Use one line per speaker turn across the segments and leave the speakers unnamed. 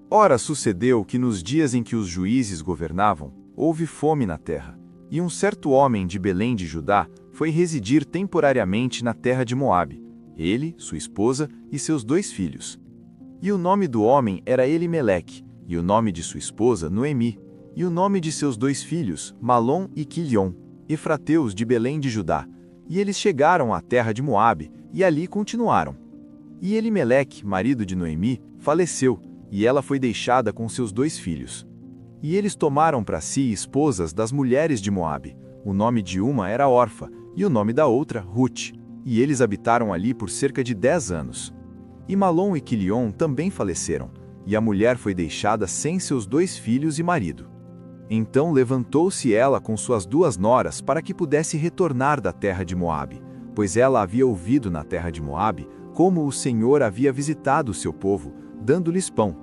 Ora, sucedeu que nos dias em que os juízes governavam, houve fome na terra, e um certo homem de Belém de Judá foi residir temporariamente na terra de Moabe, ele, sua esposa e seus 2 filhos. E o nome do homem era Elimeleque, e o nome de sua esposa Noemi, e o nome de seus 2 filhos, Malom e Quilion, efrateus de Belém de Judá. E eles chegaram à terra de Moabe, e ali continuaram. E Elimeleque, marido de Noemi, faleceu, e ela foi deixada com seus 2 filhos. E eles tomaram para si esposas das mulheres de Moabe. O nome de uma era Orfa, e o nome da outra, Rute. E eles habitaram ali por cerca de 10 anos. E Malom e Quilion também faleceram, e a mulher foi deixada sem seus 2 filhos e marido. Então levantou-se ela com suas 2 noras para que pudesse retornar da terra de Moabe, pois ela havia ouvido na terra de Moabe como o Senhor havia visitado o seu povo, dando-lhes pão.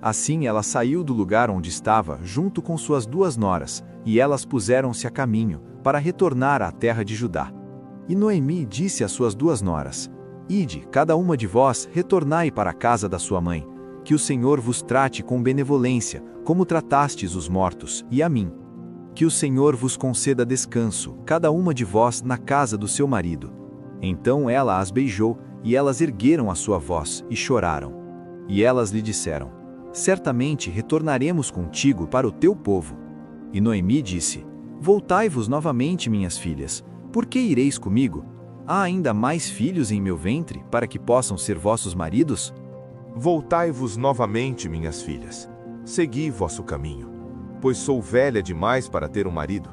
Assim ela saiu do lugar onde estava, junto com suas 2 noras, e elas puseram-se a caminho, para retornar à terra de Judá. E Noemi disse às suas 2 noras: Ide, cada uma de vós, retornai para a casa da sua mãe, que o Senhor vos trate com benevolência, como tratastes os mortos, e a mim. Que o Senhor vos conceda descanso, cada uma de vós, na casa do seu marido. Então ela as beijou, e elas ergueram a sua voz, e choraram. E elas lhe disseram: Certamente retornaremos contigo para o teu povo. E Noemi disse: Voltai-vos novamente, minhas filhas, por que ireis comigo? Há ainda mais filhos em meu ventre, para que possam ser vossos maridos?
Voltai-vos novamente, minhas filhas, segui vosso caminho, pois sou velha demais para ter um marido.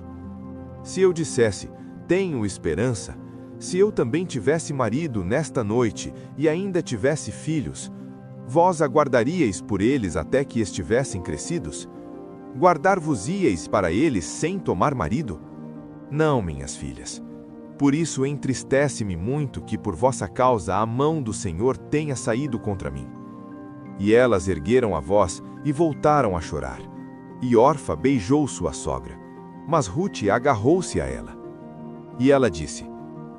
Se eu dissesse, tenho esperança, se eu também tivesse marido nesta noite e ainda tivesse filhos, vós aguardaríeis por eles até que estivessem crescidos? Guardar-vos-íeis para eles sem tomar marido? Não, minhas filhas. Por isso entristece-me muito que por vossa causa a mão do Senhor tenha saído contra mim. E elas ergueram a voz e voltaram a chorar. E Orfa beijou sua sogra, mas Rute agarrou-se a ela. E ela disse: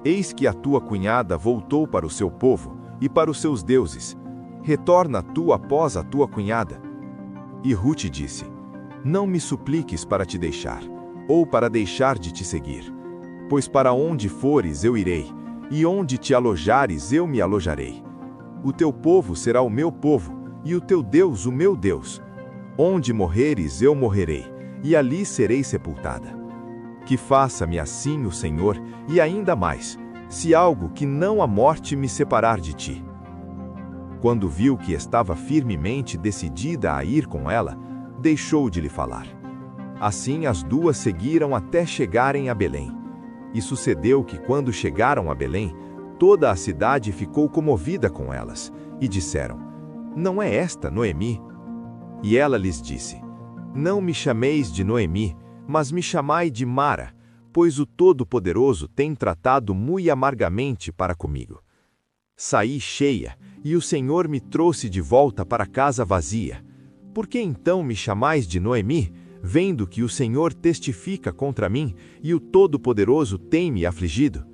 Eis que a tua cunhada voltou para o seu povo e para os seus deuses. Retorna tu após a tua cunhada. E Rute disse: Não me supliques para te deixar, ou para deixar de te seguir. Pois para onde fores eu irei, e onde te alojares eu me alojarei. O teu povo será o meu povo, e o teu Deus o meu Deus. Onde morreres eu morrerei, e ali serei sepultada. Que faça-me assim o Senhor, e ainda mais, se algo que não a morte me separar de ti. Quando viu que estava firmemente decidida a ir com ela, deixou de lhe falar. Assim as 2 seguiram até chegarem a Belém. E sucedeu que quando chegaram a Belém, toda a cidade ficou comovida com elas, e disseram: Não é esta Noemi? E ela lhes disse: Não me chameis de Noemi, mas me chamai de Mara, pois o Todo-Poderoso tem tratado muito amargamente para comigo. Saí cheia, e o Senhor me trouxe de volta para casa vazia. Por que então me chamais de Noemi, vendo que o Senhor testifica contra mim, e o Todo-Poderoso tem me afligido?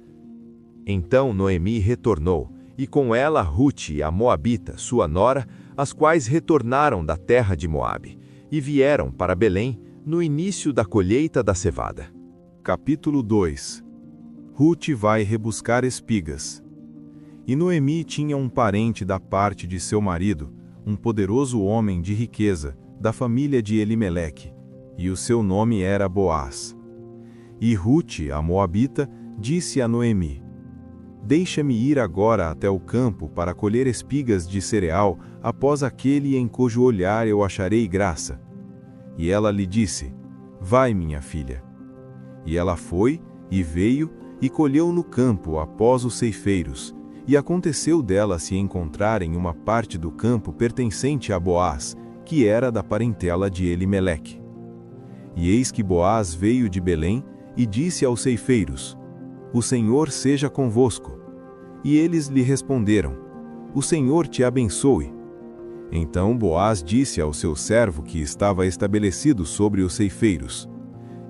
Então Noemi retornou, e com ela Rute, a Moabita, sua nora, as quais retornaram da terra de Moabe, e vieram para Belém, no início da colheita da cevada.
Capítulo 2. Rute vai rebuscar espigas. E Noemi tinha um parente da parte de seu marido, um poderoso homem de riqueza, da família de Elimeleque, e o seu nome era Boaz. E Rute, a Moabita, disse a Noemi: Deixa-me ir agora até o campo para colher espigas de cereal, após aquele em cujo olhar eu acharei graça. E ela lhe disse: Vai, minha filha. E ela foi, e veio, e colheu no campo após os ceifeiros, e aconteceu dela se encontrar em uma parte do campo pertencente a Boaz, que era da parentela de Elimeleque. E eis que Boaz veio de Belém, e disse aos ceifeiros: O Senhor seja convosco. E eles lhe responderam: O Senhor te abençoe. Então Boaz disse ao seu servo que estava estabelecido sobre os ceifeiros: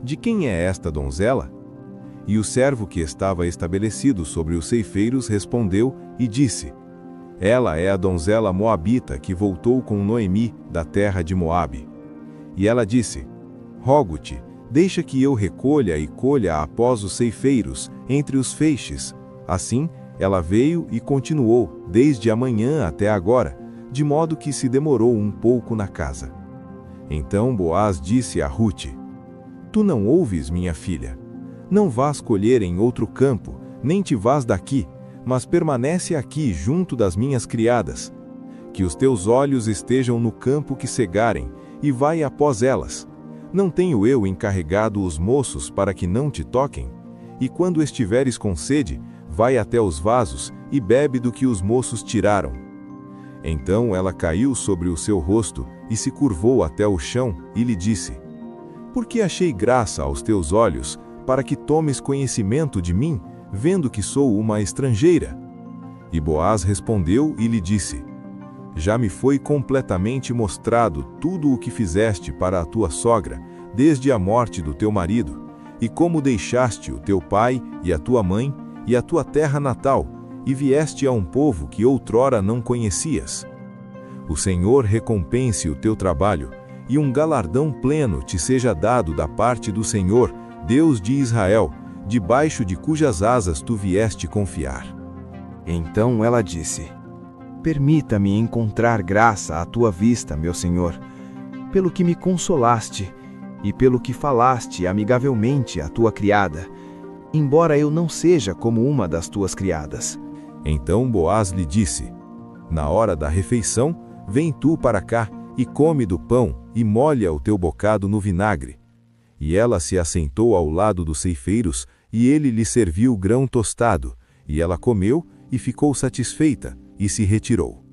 De quem é esta donzela? E o servo que estava estabelecido sobre os ceifeiros respondeu e disse: Ela é a donzela moabita que voltou com Noemi da terra de Moabe. E ela disse: Rogo-te, deixa que eu recolha e colha após os ceifeiros, entre os feixes. Assim, ela veio e continuou, desde a manhã até agora, de modo que se demorou um pouco na casa. Então Boaz disse a Rute: Tu não ouves, minha filha? Não vás colher em outro campo, nem te vás daqui, mas permanece aqui junto das minhas criadas. Que os teus olhos estejam no campo que cegarem, e vai após elas. Não tenho eu encarregado os moços para que não te toquem? E quando estiveres com sede, vai até os vasos e bebe do que os moços tiraram. Então ela caiu sobre o seu rosto e se curvou até o chão e lhe disse: Por que achei graça aos teus olhos, para que tomes conhecimento de mim, vendo que sou uma estrangeira? E Boaz respondeu e lhe disse: Já me foi completamente mostrado tudo o que fizeste para a tua sogra, desde a morte do teu marido, e como deixaste o teu pai e a tua mãe e a tua terra natal, e vieste a um povo que outrora não conhecias. O Senhor recompense o teu trabalho, e um galardão pleno te seja dado da parte do Senhor, Deus de Israel, debaixo de cujas asas tu vieste confiar.
Então ela disse: Permita-me encontrar graça à tua vista, meu senhor, pelo que me consolaste e pelo que falaste amigavelmente à tua criada, embora eu não seja como uma das tuas criadas.
Então Boaz lhe disse: Na hora da refeição, vem tu para cá e come do pão e molha o teu bocado no vinagre. E ela se assentou ao lado dos ceifeiros, e ele lhe serviu grão tostado, e ela comeu e ficou satisfeita, e se retirou.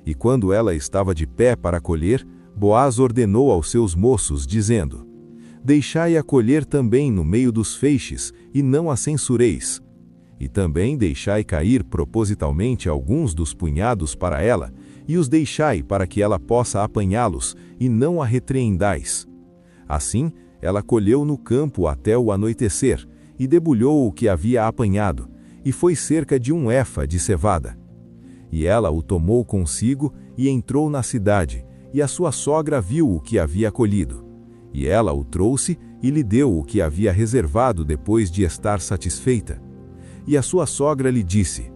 E quando ela estava de pé para colher, Boaz ordenou aos seus moços, dizendo: Deixai-a colher também no meio dos feixes, e não a censureis. E também deixai cair propositalmente alguns dos punhados para ela, e os deixai para que ela possa apanhá-los, e não a repreendais. Assim, ela colheu no campo até o anoitecer, e debulhou o que havia apanhado, e foi cerca de 1 efa de cevada. E ela o tomou consigo, e entrou na cidade, e a sua sogra viu o que havia colhido. E ela o trouxe, e lhe deu o que havia reservado depois de estar satisfeita. E a sua sogra lhe disse: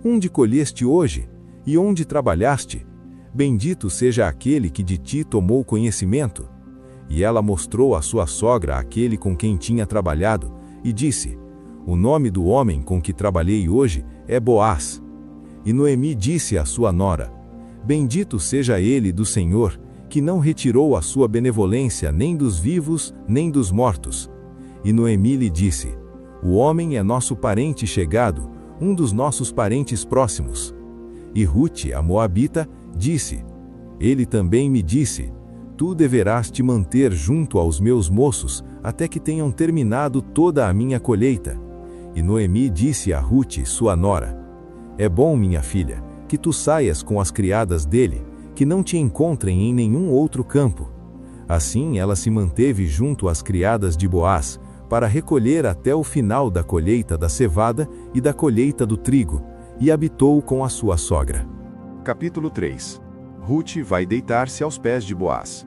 Onde colheste hoje? E onde trabalhaste? Bendito seja aquele que de ti tomou conhecimento. E ela mostrou à sua sogra aquele com quem tinha trabalhado, e disse: O nome do homem com que trabalhei hoje é Boaz. E Noemi disse à sua nora: Bendito seja ele do Senhor, que não retirou a sua benevolência nem dos vivos, nem dos mortos. E Noemi lhe disse: O homem é nosso parente chegado, um dos nossos parentes próximos. E Rute, a moabita, disse: Ele também me disse: Tu deverás te manter junto aos meus moços, até que tenham terminado toda a minha colheita. E Noemi disse a Rute, sua nora: É bom, minha filha, que tu saias com as criadas dele, que não te encontrem em nenhum outro campo. Assim ela se manteve junto às criadas de Boaz, para recolher até o final da colheita da cevada e da colheita do trigo, e habitou com a sua sogra.
Capítulo 3. Rute vai deitar-se aos pés de Boaz.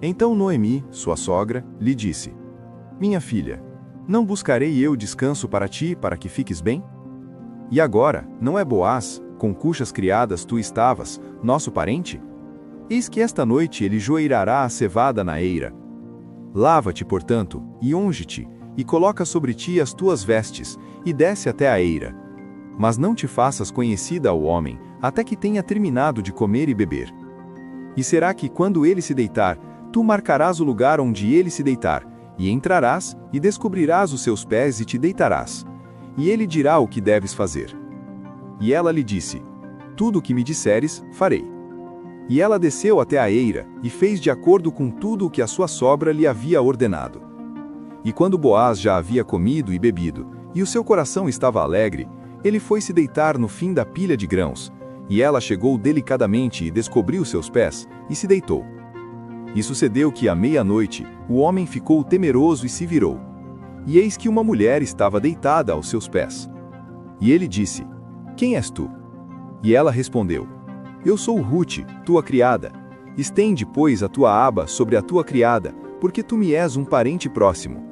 Então Noemi, sua sogra, lhe disse: Minha filha, não buscarei eu descanso para ti, para que fiques bem? E agora, não é Boaz, com cujas criadas tu estavas, nosso parente? Eis que esta noite ele joeirará a cevada na eira. Lava-te, portanto, e unge-te, e coloca sobre ti as tuas vestes, e desce até a eira. Mas não te faças conhecida ao homem, até que tenha terminado de comer e beber. E será que, quando ele se deitar, tu marcarás o lugar onde ele se deitar, e entrarás, e descobrirás os seus pés e te deitarás. E ele dirá o que deves fazer. E ela lhe disse: Tudo o que me disseres, farei. E ela desceu até a eira, e fez de acordo com tudo o que a sua sogra lhe havia ordenado. E quando Boaz já havia comido e bebido, e o seu coração estava alegre, ele foi se deitar no fim da pilha de grãos, e ela chegou delicadamente e descobriu seus pés, e se deitou. E sucedeu que à meia-noite, o homem ficou temeroso e se virou. E eis que uma mulher estava deitada aos seus pés. E ele disse: Quem és tu? E ela respondeu: Eu sou Rute, tua criada. Estende, pois, a tua aba sobre a tua criada, porque tu me és um parente próximo.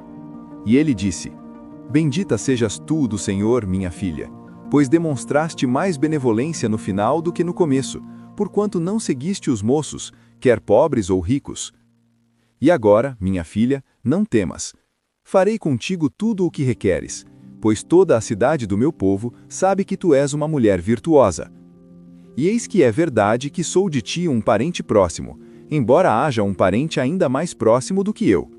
E ele disse: Bendita sejas tu do Senhor, minha filha, pois demonstraste mais benevolência no final do que no começo, porquanto não seguiste os moços, quer pobres ou ricos. E agora, minha filha, não temas. Farei contigo tudo o que requeres, pois toda a cidade do meu povo sabe que tu és uma mulher virtuosa. E eis que é verdade que sou de ti um parente próximo, embora haja um parente ainda mais próximo do que eu.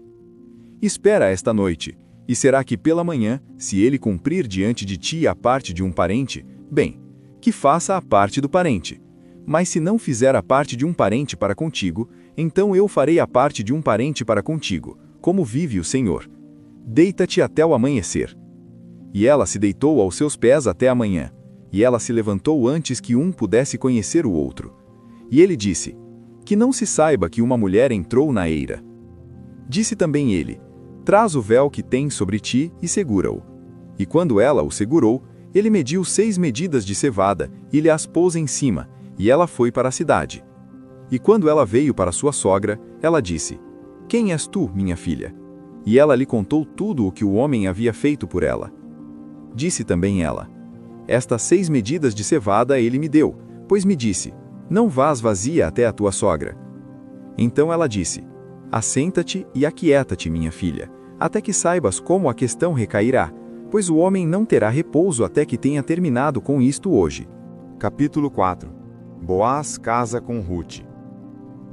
Espera esta noite, e será que pela manhã, se ele cumprir diante de ti a parte de um parente, bem, que faça a parte do parente. Mas se não fizer a parte de um parente para contigo, então eu farei a parte de um parente para contigo, como vive o Senhor. Deita-te até o amanhecer. E ela se deitou aos seus pés até amanhã. E ela se levantou antes que um pudesse conhecer o outro. E ele disse: Que não se saiba que uma mulher entrou na eira. Disse também ele: Traz o véu que tens sobre ti e segura-o. E quando ela o segurou, ele mediu 6 medidas de cevada e lhe as pôs em cima, e ela foi para a cidade. E quando ela veio para sua sogra, ela disse: Quem és tu, minha filha? E ela lhe contou tudo o que o homem havia feito por ela. Disse também ela: Estas 6 medidas de cevada ele me deu, pois me disse: Não vás vazia até a tua sogra. Então ela disse: Assenta-te e aquieta-te, minha filha, até que saibas como a questão recairá, pois o homem não terá repouso até que tenha terminado com isto hoje.
Capítulo 4. Boaz casa com Rute.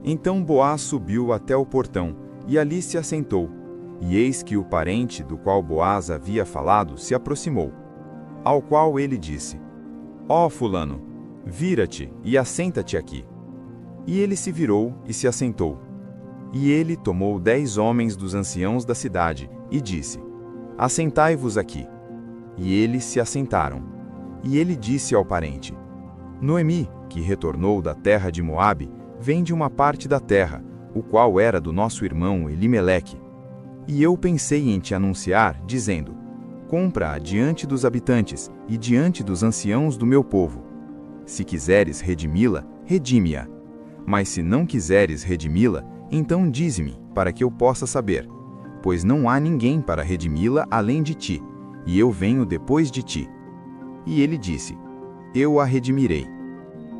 Então Boaz subiu até o portão, e ali se assentou. E eis que o parente do qual Boaz havia falado se aproximou. Ao qual ele disse: Ó fulano, vira-te e assenta-te aqui. E ele se virou e se assentou. E ele tomou 10 homens dos anciãos da cidade, e disse: Assentai-vos aqui. E eles se assentaram. E ele disse ao parente: Noemi, que retornou da terra de Moabe, vem de uma parte da terra, o qual era do nosso irmão Elimeleque. E eu pensei em te anunciar, dizendo: Compra-a diante dos habitantes e diante dos anciãos do meu povo. Se quiseres redimi-la, redime-a. Mas se não quiseres redimi-la, então dize-me, para que eu possa saber. Pois não há ninguém para redimi-la além de ti, e eu venho depois de ti. E ele disse: Eu a redimirei.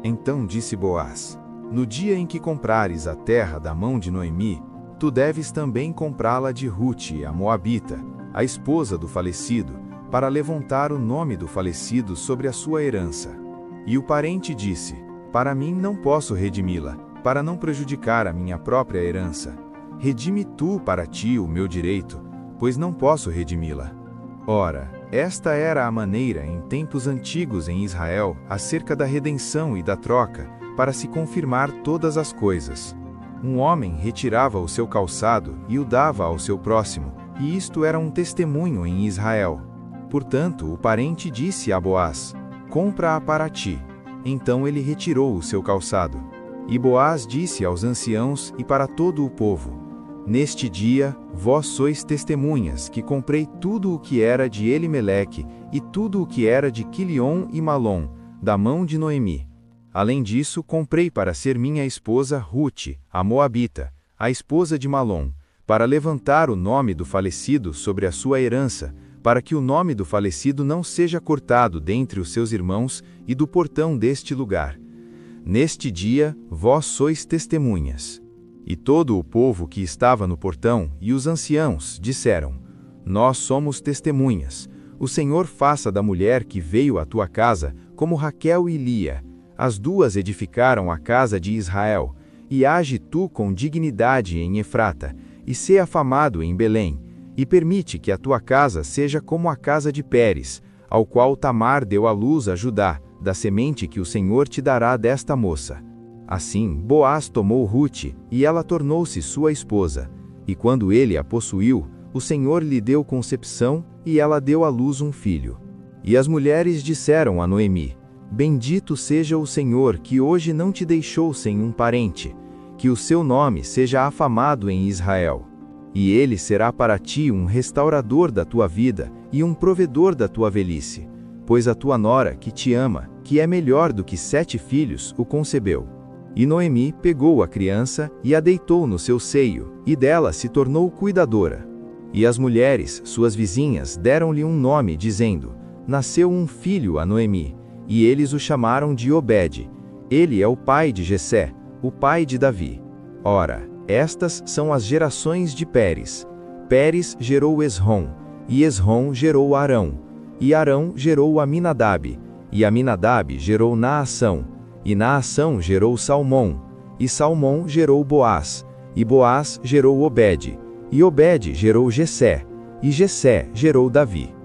Então disse Boaz: No dia em que comprares a terra da mão de Noemi, tu deves também comprá-la de Rute, a Moabita, a esposa do falecido, para levantar o nome do falecido sobre a sua herança. E o parente disse: Para mim não posso redimi-la, para não prejudicar a minha própria herança. Redime tu para ti o meu direito, pois não posso redimi-la. Ora, esta era a maneira em tempos antigos em Israel acerca da redenção e da troca, para se confirmar todas as coisas. Um homem retirava o seu calçado e o dava ao seu próximo, e isto era um testemunho em Israel. Portanto, o parente disse a Boaz: Compra-a para ti. Então ele retirou o seu calçado. E Boaz disse aos anciãos e para todo o povo: Neste dia, vós sois testemunhas que comprei tudo o que era de Elimeleque e tudo o que era de Quilion e Malom, da mão de Noemi. Além disso, comprei para ser minha esposa Rute, a Moabita, a esposa de Malom, para levantar o nome do falecido sobre a sua herança, para que o nome do falecido não seja cortado dentre os seus irmãos e do portão deste lugar. Neste dia, vós sois testemunhas. E todo o povo que estava no portão e os anciãos disseram: Nós somos testemunhas. O Senhor faça da mulher que veio à tua casa como Raquel e Lia. As duas edificaram a casa de Israel. E age tu com dignidade em Efrata, e sê afamado em Belém, e permite que a tua casa seja como a casa de Pérez, ao qual Tamar deu à luz a Judá, da semente que o Senhor te dará desta moça. Assim, Boaz tomou Rute, e ela tornou-se sua esposa. E quando ele a possuiu, o Senhor lhe deu concepção, e ela deu à luz um filho. E as mulheres disseram a Noemi: Bendito seja o Senhor, que hoje não te deixou sem um parente, que o seu nome seja afamado em Israel. E ele será para ti um restaurador da tua vida e um provedor da tua velhice.
pois a tua nora, que te ama, que é melhor do que 7 filhos, o concebeu. E Noemi pegou a criança e a deitou no seu seio, e dela se tornou cuidadora. E as mulheres, suas vizinhas, deram-lhe um nome, dizendo: nasceu um filho a Noemi, e eles o chamaram de Obed. Ele é o pai de Jessé, o pai de Davi. Ora, estas são as gerações de Pérez. Pérez gerou Esrom, e Esrom gerou Arão, e Arão gerou Aminadab, e Aminadab gerou Naassão, e Naassão gerou Salmão, e Salmão gerou Boaz, e Boaz gerou Obed, e Obed gerou Jessé, e Jessé gerou Davi.